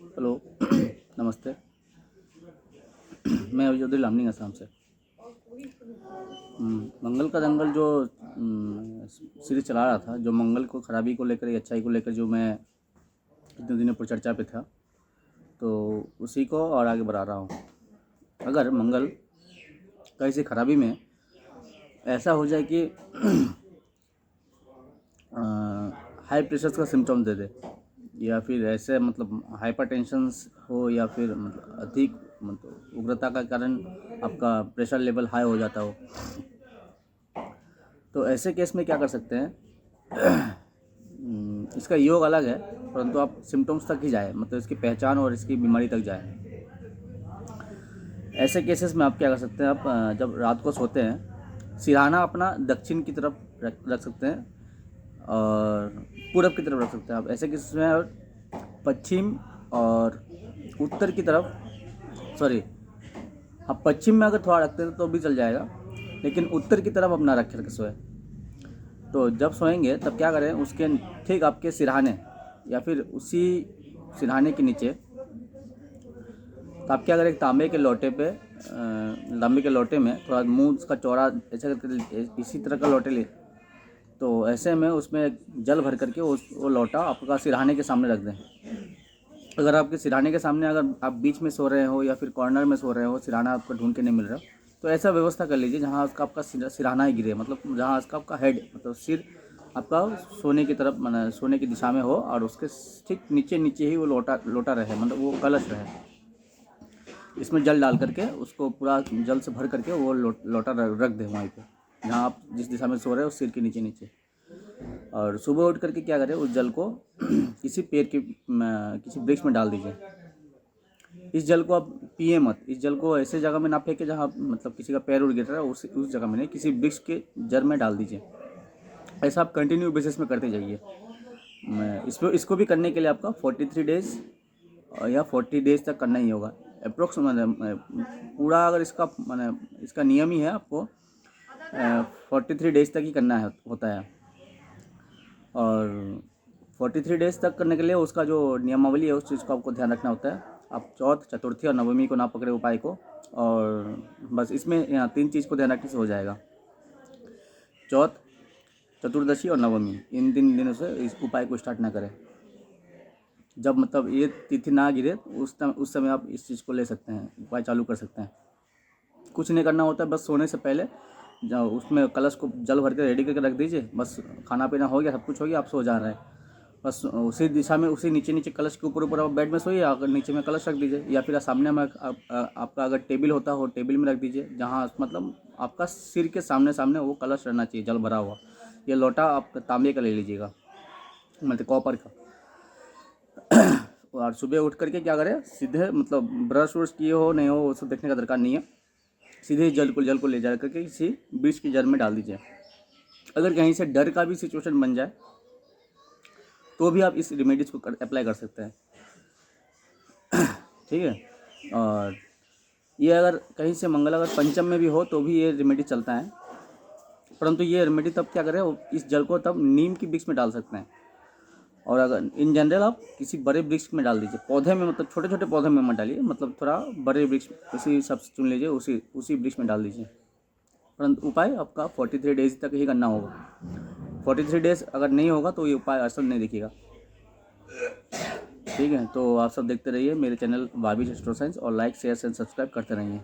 Hello. नमस्ते। मैं अभी चौधरी लामनिंग असम से। मंगल का दंगल जो सीरीज चला रहा था, जो मंगल को खराबी को लेकर या अच्छाई को लेकर, जो मैं इतने दिनों पर चर्चा पे था, तो उसी को और आगे बढ़ा रहा हूँ। अगर मंगल कहीं से खराबी में ऐसा हो जाए कि हाई प्रेशर का सिम्टम्स दे दे, या फिर ऐसे मतलब हाइपरटेंशन हो, या फिर मतलब अधिक मतलब उग्रता का कारण आपका प्रेशर लेवल हाई हो जाता हो, तो ऐसे केस में क्या कर सकते हैं। इसका योग अलग है, परंतु आप सिम्टम्स तक ही जाए, मतलब इसकी पहचान और इसकी बीमारी तक जाए। ऐसे केसेस में आप क्या कर सकते हैं, आप जब रात को सोते हैं, सिरहाना अपना दक्षिण की तरफ रख सकते हैं और पूरब की तरफ रख सकते हैं आप। ऐसे केसेस में पश्चिम और उत्तर की तरफ, सॉरी, आप पश्चिम में अगर थोड़ा रखते हैं तो भी चल जाएगा, लेकिन उत्तर की तरफ अपना रख के सोए। तो जब सोएंगे तब क्या करें, उसके ठीक आपके सिरहाने या फिर उसी सिरहाने के नीचे, तो आप क्या करें, एक तांबे के लोटे में थोड़ा मुंह उसका चौड़ा ऐसे करके इसी तरह का लोटे ले, तो ऐसे में उसमें जल भर करके वो लोटा आपका सिरहाने के सामने रख दें। अगर आपके सिरहाने के सामने, अगर आप बीच में सो रहे हो या फिर कॉर्नर में सो रहे हो, सिरहाना आपको ढूंढ के नहीं मिल रहा, तो ऐसा व्यवस्था कर लीजिए जहाँ उसका आपका सिरहाना ही गिरे, मतलब जहाँ उसका आपका हेड, मतलब सिर आपका सोने की तरफ, मतलब सोने की दिशा में हो, और उसके ठीक नीचे नीचे ही वो लोटा रहे, मतलब वो कलश रहे। इसमें जल डाल करके उसको पूरा जल से भर करके वो लोटा रख दें वहीं पे, जहाँ आप जिस दिशा में सो रहे हो, सिर के नीचे नीचे। और सुबह उठ करके क्या करें, उस जल को किसी पेड़ के किसी वृक्ष में डाल दीजिए। इस जल को आप पिए मत, इस जल को ऐसे जगह में ना फेंके जहाँ मतलब किसी का पैर उड़ गिर रहा है, उस जगह में नहीं, किसी वृक्ष के जड़ में डाल दीजिए। ऐसा आप कंटिन्यू बेसिस में करते जाइए। इसको भी करने के लिए आपका 43 डेज या 40 डेज तक करना ही होगा अप्रोक्स। पूरा अगर इसका इसका नियम ही है, आपको 43 डेज तक ही करना है होता है। और 43 डेज तक करने के लिए उसका जो नियमावली है, उस चीज़ को आपको ध्यान रखना होता है। आप चौथ, चतुर्थी और नवमी को ना पकड़े उपाय को, और बस इसमें यहाँ 3 चीज़ को ध्यान रखने से हो जाएगा। चौथ, चतुर्दशी और नवमी, इन 3 दिनों से इस उपाय को स्टार्ट ना करें। जब मतलब ये तिथि ना गिरे उस समय आप इस चीज़ को ले सकते हैं, उपाय चालू कर सकते हैं। कुछ नहीं करना होता है, बस सोने से पहले उसमें कलश को जल भर के रेडी करके रख दीजिए। बस खाना पीना हो गया, सब कुछ हो गया, आप सो जा रहे हैं। बस उसी दिशा में, उसी नीचे नीचे कलश के ऊपर आप बेड में सोइए, अगर नीचे में कलश रख दीजिए, या फिर सामने में आपका अगर टेबल होता हो, टेबल में रख दीजिए, जहाँ मतलब आपका सिर के सामने सामने वो कलश रहना चाहिए, जल भरा हुआ। ये लोटा आप तांबे का ले लीजिएगा, मतलब कॉपर का। और सुबह उठ करके क्या करें, सीधे मतलब ब्रश व्रश किए हो नहीं हो वो सब देखने का दरकार नहीं है, सीधे जल को ले जा करके किसी वृक्ष की जड़ में डाल दीजिए। अगर कहीं से डर का भी सिचुएशन बन जाए तो भी आप इस रेमेडीज़ को अप्लाई कर सकते हैं। ठीक है। और ये अगर कहीं से मंगल अगर पंचम में भी हो तो भी ये रेमेडी चलता है, परंतु ये रेमेडी तब क्या करें, इस जल को तब नीम की वृक्ष में डाल सकते हैं। और अगर इन जनरल आप किसी बड़े वृक्ष में डाल दीजिए, पौधे में, मतलब छोटे छोटे पौधे में मत डालिए, मतलब थोड़ा बड़े वृक्ष उसी सब चुन लीजिए, उसी वृक्ष में डाल दीजिए। परंतु उपाय आपका 43 डेज तक ही करना होगा। 43 डेज अगर नहीं होगा तो ये उपाय असर नहीं दिखेगा। ठीक है, तो आप सब देखते रहिए मेरे चैनल भाभी एस्ट्रो साइंस, और लाइक शेयर एंड सब्सक्राइब करते रहिए।